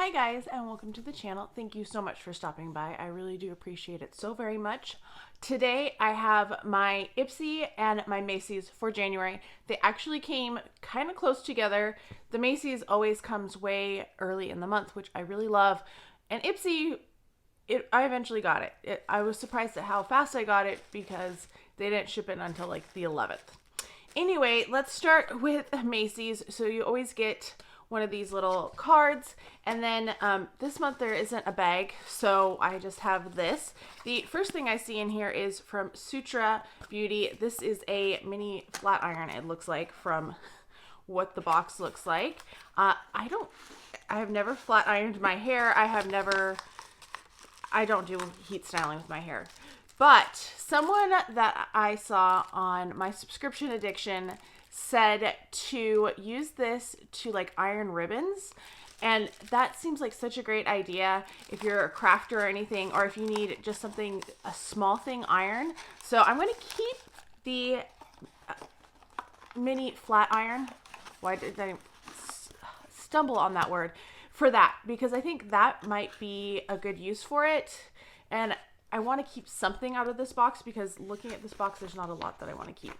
Hi guys, and welcome to the channel. Thank you so much for stopping by. I really do appreciate it so very much. Today I have my Ipsy and my Macy's for January. They actually came kind of close together. The Macy's always comes way early in the month, which I really love. And Ipsy, I eventually got it. I was surprised at how fast I got it because they didn't ship it until like the 11th. Anyway, let's start with Macy's. So you always get one of these little cards, and then this month there isn't a bag, so I just have this. The first thing I see in here is from Sutra Beauty. This is a mini flat iron, it looks like, from what the box looks like. I have never flat ironed my hair. I don't do heat styling with my hair. But someone that I saw on my subscription addiction said to use this to like iron ribbons, and that seems like such a great idea if you're a crafter or anything, or if you need just something, a small thing iron. So I'm going to keep the mini flat iron. Why did I stumble on that word? For that, because I think that might be a good use for it, and I want to keep something out of this box because looking at this box, there's not a lot that I want to keep.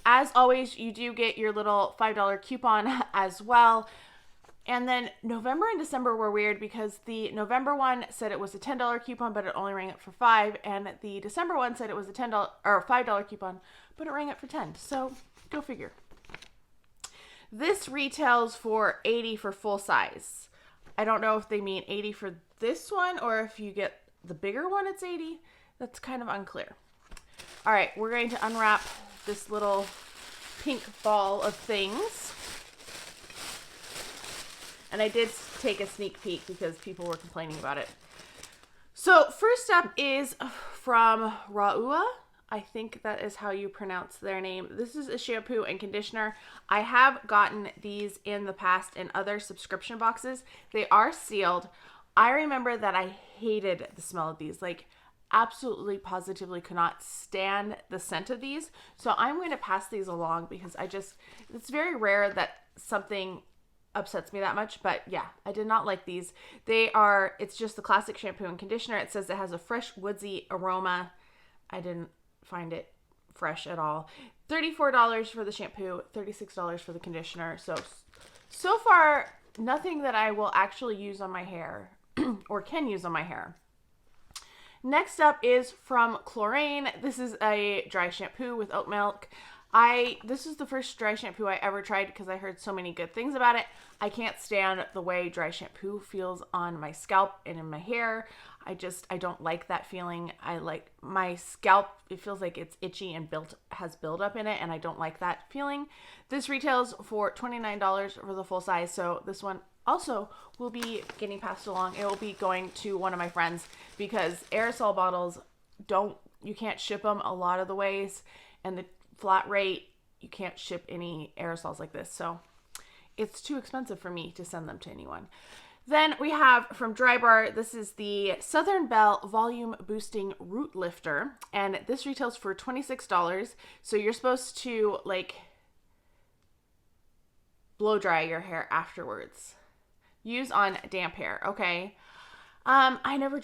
As always, you do get your little $5 coupon as well. And then November and December were weird because the November one said it was a $10 coupon, but it only rang up for $5. And the December one said it was a $10 or $5 coupon, but it rang up for $10. So go figure. This retails for $80 for full size. I don't know if they mean $80 for this one or if you get the bigger one, it's $80. That's kind of unclear. All right, we're going to unwrap this little pink ball of things. And I did take a sneak peek because people were complaining about it. So first up is from Rahua. I think that is how you pronounce their name. This is a shampoo and conditioner. I have gotten these in the past in other subscription boxes. They are sealed. I remember that I hated the smell of these. Like, absolutely positively could not stand the scent of these. So I'm going to pass these along because it's very rare that something upsets me that much. But yeah, I did not like these. It's just the classic shampoo and conditioner. It says it has a fresh woodsy aroma. I didn't find it fresh at all. $34 for the shampoo, $36 for the conditioner. So far, nothing that I will actually use on my hair or can use on my hair. Next up is from Klorane. This is a dry shampoo with oat milk. This is the first dry shampoo I ever tried because I heard so many good things about it. I can't stand the way dry shampoo feels on my scalp and in my hair. I don't like that feeling. I like my scalp, it feels like it's itchy and has buildup in it, and I don't like that feeling. This retails for $29 for the full size, so this one also will be getting passed along. It will be going to one of my friends because aerosol bottles you can't ship them a lot of the ways, and the flat rate, you can't ship any aerosols like this. So it's too expensive for me to send them to anyone. Then we have from Drybar, this is the Southern Belle Volume Boosting Root Lifter, and this retails for $26. So you're supposed to like blow dry your hair afterwards. Use on damp hair, okay? I never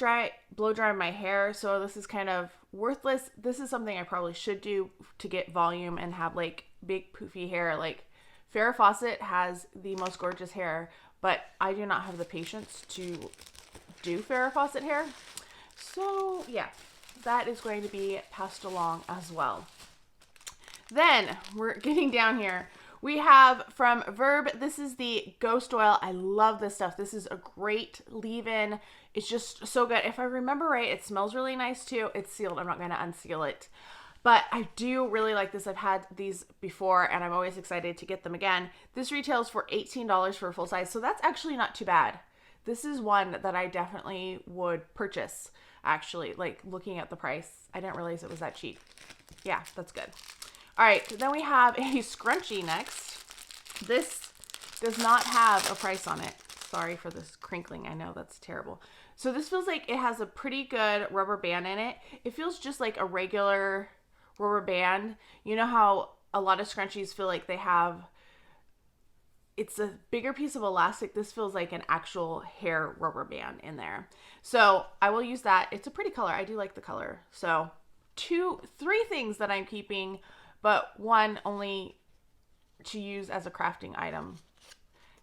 blow dry my hair, so this is kind of worthless. This is something I probably should do to get volume and have like big poofy hair. Like Farrah Fawcett has the most gorgeous hair, but I do not have the patience to do Farrah Fawcett hair. So yeah, that is going to be passed along as well. Then we're getting down here. We have from Verb, this is the Ghost Oil. I love this stuff. This is a great leave-in. It's just so good. If I remember right, it smells really nice too. It's sealed. I'm not going to unseal it. But I do really like this. I've had these before, and I'm always excited to get them again. This retails for $18 for a full size, so that's actually not too bad. This is one that I definitely would purchase, actually. Like, looking at the price, I didn't realize it was that cheap. Yeah, that's good. All right, then we have a Scrunchie next. This does not have a price on it. Sorry for this crinkling. I know that's terrible. So this feels like it has a pretty good rubber band in it. It feels just like a regular rubber band. You know how a lot of scrunchies feel like they have it's a bigger piece of elastic. This feels like an actual hair rubber band in there. So I will use that. It's a pretty color. I do like the color. So 3 things that I'm keeping, but one only to use as a crafting item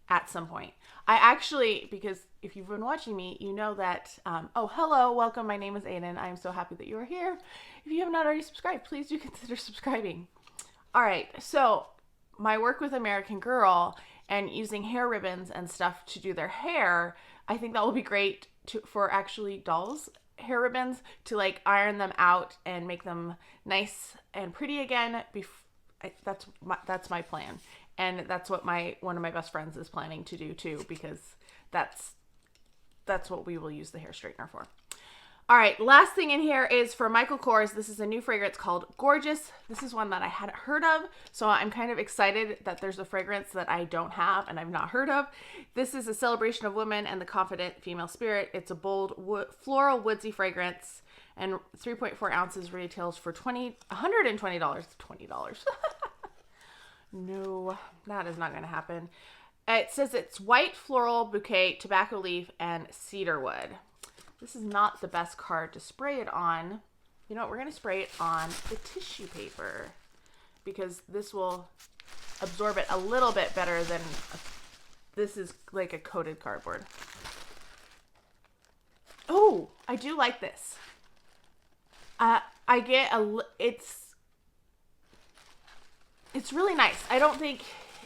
at some point. I actually, because if you've been watching me, you know that, oh, hello, welcome. My name is Aiden. I am so happy that you are here. If you have not already subscribed, please do consider subscribing. All right. So my work with American Girl and using hair ribbons and stuff to do their hair, I think that will be great for actually dolls' hair ribbons, to like iron them out and make them nice and pretty again. That's my plan. And that's what one of my best friends is planning to do too, because that's what we will use the hair straightener for. All right, last thing in here is for Michael Kors. This is a new fragrance called Gorgeous. This is one that I hadn't heard of, so I'm kind of excited that there's a fragrance that I don't have and I've not heard of. This is a celebration of women and the confident female spirit. It's a bold floral woodsy fragrance, and 3.4 ounces retails for $120. $20. No, that is not going to happen. It says it's white floral bouquet, tobacco leaf, and cedar wood. This is not the best card to spray it on. You know what? We're going to spray it on the tissue paper because this will absorb it a little bit better than this is like a coated cardboard. Oh, I do like this. I get it's really nice. I don't think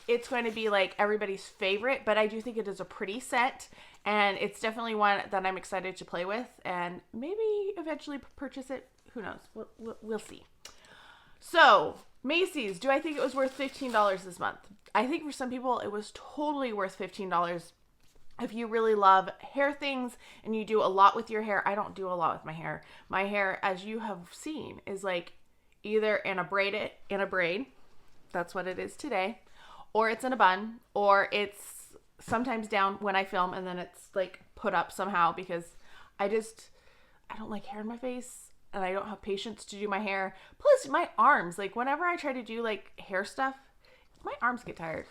it's going to be like everybody's favorite, but I do think it is a pretty scent, and it's definitely one that I'm excited to play with and maybe eventually purchase it. Who knows? We'll see. So Macy's, do I think it was worth $15 this month? I think for some people it was totally worth $15. If you really love hair things and you do a lot with your hair. I don't do a lot with my hair. My hair, as you have seen, is like either in a braid. That's what it is today. Or it's in a bun, or it's sometimes down when I film and then it's like put up somehow because I don't like hair in my face and I don't have patience to do my hair. Plus my arms, like whenever I try to do like hair stuff, my arms get tired.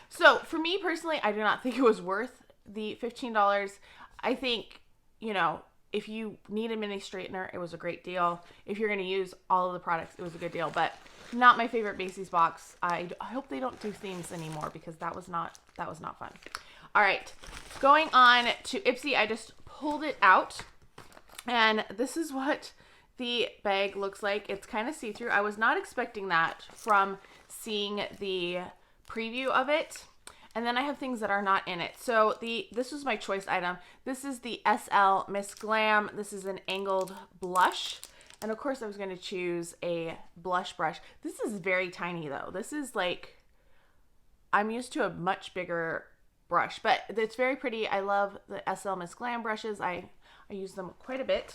So for me personally, I do not think it was worth the $15. I think, if you need a mini straightener, it was a great deal. If you're going to use all of the products, it was a good deal, but not my favorite Macy's box. I hope they don't do themes anymore because that was not fun. All right, going on to Ipsy. I just pulled it out, and this is what the bag looks like. It's kind of see-through. I was not expecting that from seeing the preview of it. And then I have things that are not in it. So this was my choice item. This is the SLMISSGLAM. This is an angled blush. And of course I was going to choose a blush brush. This is very tiny though. This is like, I'm used to a much bigger brush, but it's very pretty. I love the SLMISSGLAM brushes. I use them quite a bit.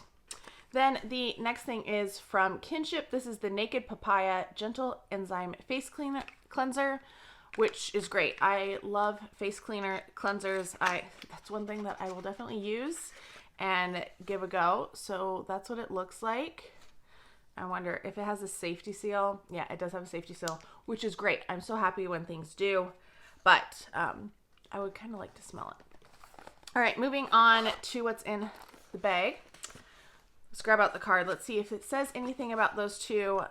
Then the next thing is from Kinship. This is the Naked Papaya Gentle Enzyme Face Cleanser, which is great. I love face cleansers. That's one thing that I will definitely use and give a go. So that's what it looks like. I wonder if it has a safety seal. Yeah, it does have a safety seal, which is great. I'm so happy when things do, but I would kind of like to smell it. All right, moving on to what's in the bag. Let's grab out the card. Let's see if it says anything about those two.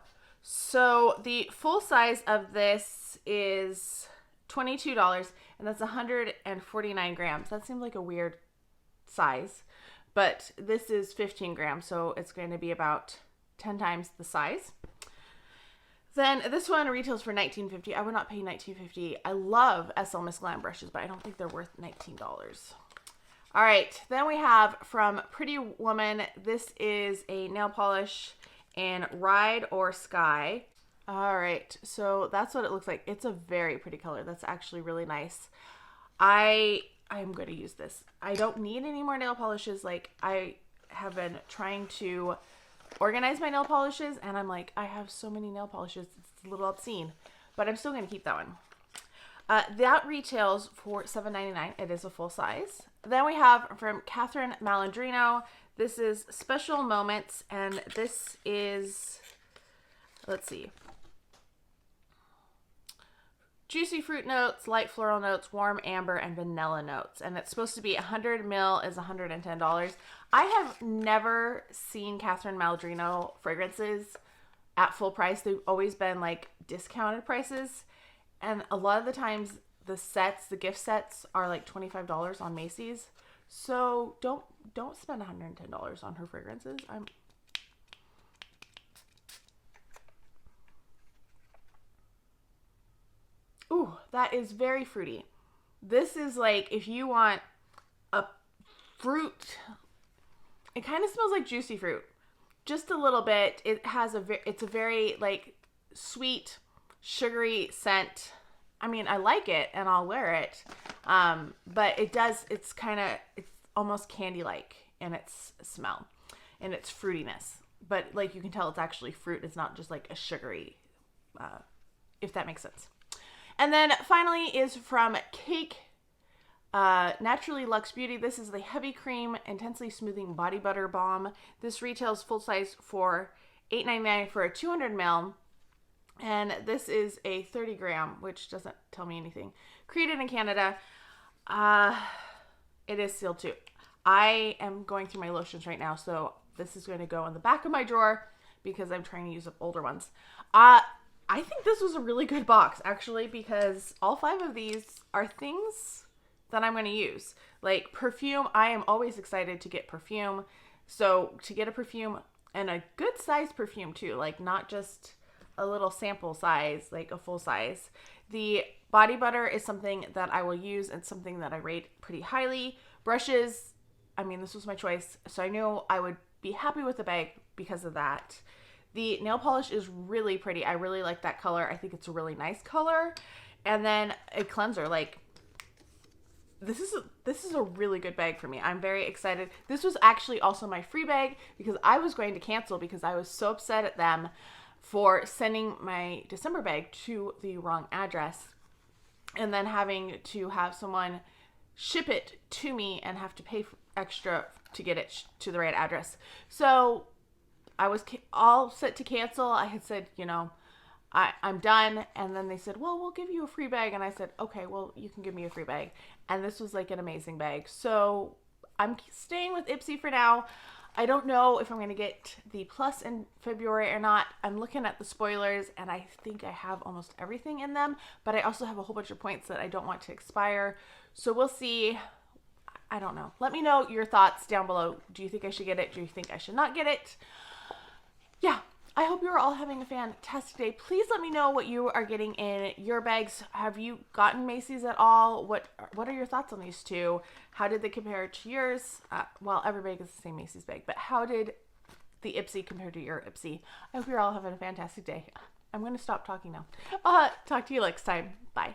So the full size of this is $22, and that's 149 grams. That seems like a weird size, but this is 15 grams, so it's going to be about 10 times the size. Then this one retails for $19.50. I would not pay $19.50. I love SLMISSGLAM brushes, but I don't think they're worth $19. All right, then we have from Pretty Woman. This is a nail polish in Ride or Sky. All right, so that's what it looks like. It's a very pretty color. That's actually really nice. I'm going to use this. I don't need any more nail polishes. Like, I have been trying to organize my nail polishes, and I'm like, I have so many nail polishes. It's a little obscene, but I'm still going to keep that one. That retails for $7.99. It is a full size. Then we have from Catherine Malandrino. This is Special Moments, and this is, let's see, juicy fruit notes, light floral notes, warm amber, and vanilla notes. And it's supposed to be 100 mil is $110. I have never seen Catherine Malandrino fragrances at full price. They've always been like discounted prices. And a lot of the times the gift sets are like $25 on Macy's. So don't spend $110 on her fragrances. Ooh, that is very fruity. This is like if you want a fruit. It kind of smells like juicy fruit. Just a little bit. It's a very like sweet, sugary scent. I mean, I like it and I'll wear it. But it's almost candy-like in its smell and its fruitiness. But like you can tell it's actually fruit. It's not just like a sugary, if that makes sense. And then finally is from Cake Naturally Luxe Beauty. This is the Heavy Cream Intensely Smoothing Body Butter Balm. This retails full size for $8.99 for a 200 ml. And this is a 30 gram, which doesn't tell me anything. Created in Canada. It is sealed too. I am going through my lotions right now, so this is going to go in the back of my drawer because I'm trying to use up older ones. I think this was a really good box, actually, because all 5 of these are things that I'm going to use. Like perfume, I am always excited to get perfume. So to get a perfume, and a good size perfume too, like not just a little sample size, like a full size. The body butter is something that I will use and something that I rate pretty highly. Brushes, I mean, this was my choice, so I knew I would be happy with the bag because of that. The nail polish is really pretty. I really like that color. I think it's a really nice color. And then a cleanser, like this is a really good bag for me. I'm very excited. This was actually also my free bag because I was going to cancel because I was so upset at them for sending my December bag to the wrong address and then having to have someone ship it to me and have to pay extra to get it to the right address. So I was all set to cancel. I had said, I'm done. And then they said, well, we'll give you a free bag. And I said, okay, well, you can give me a free bag. And this was like an amazing bag. So I'm staying with Ipsy for now. I don't know if I'm going to get the Plus in February or not. I'm looking at the spoilers and I think I have almost everything in them. But I also have a whole bunch of points that I don't want to expire. So we'll see. I don't know. Let me know your thoughts down below. Do you think I should get it? Do you think I should not get it? Yeah, I hope you're all having a fantastic day. Please let me know what you are getting in your bags. Have you gotten Macy's at all? What are your thoughts on these two? How did they compare to yours? Well, every bag is the same Macy's bag, but how did the Ipsy compare to your Ipsy? I hope you're all having a fantastic day. I'm going to stop talking now. Talk to you next time. Bye.